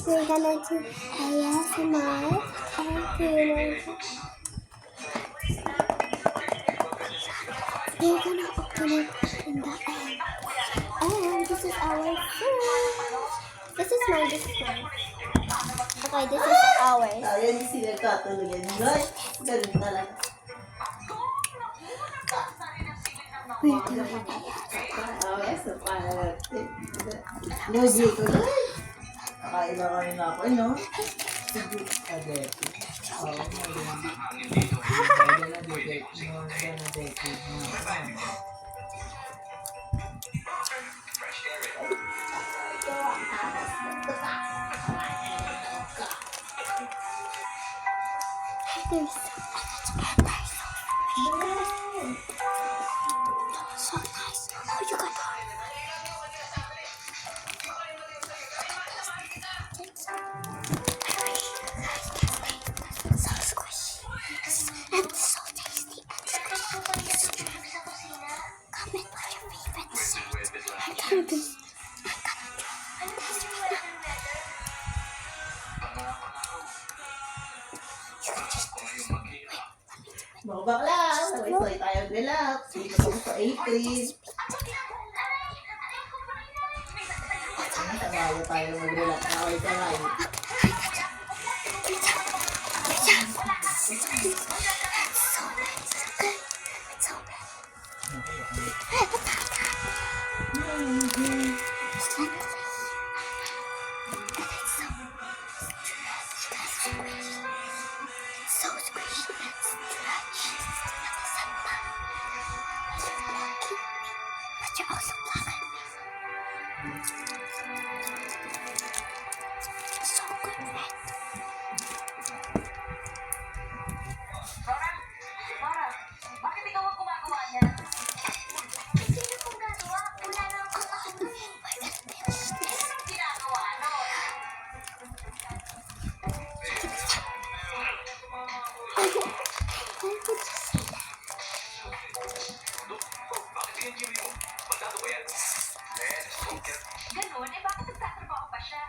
we're gonna do ASMR and we're gonna open it in the end. And this is our food. This is mine. Okay, this is ours. Yan yung sila katuluyan. Ganun talaga. We're doing it. Yes, no, Jiko. Kakain na kami na ako, no? Sige, kadeti. Oo, There's so nice. Oh, you got that. So squishy and so tasty and squishy. Comment what your favorite dessert. I'm gonna do. mga bakla, sabay-sabay tayo relax. Dito kami sa April. Tayo tayo mag-relax. Nakaway ka nga eh. So squishy and stretchy at the same time. But you're also black. So good, right? Mara, bakit ikaw ang gumagawa niya? Sino kong gagawa? Wala na ako. We're gonna finish this. Anong ginagawa? Ano? Why would you say that? Ganun? Eh, bakit nagtatrabaho pa siya?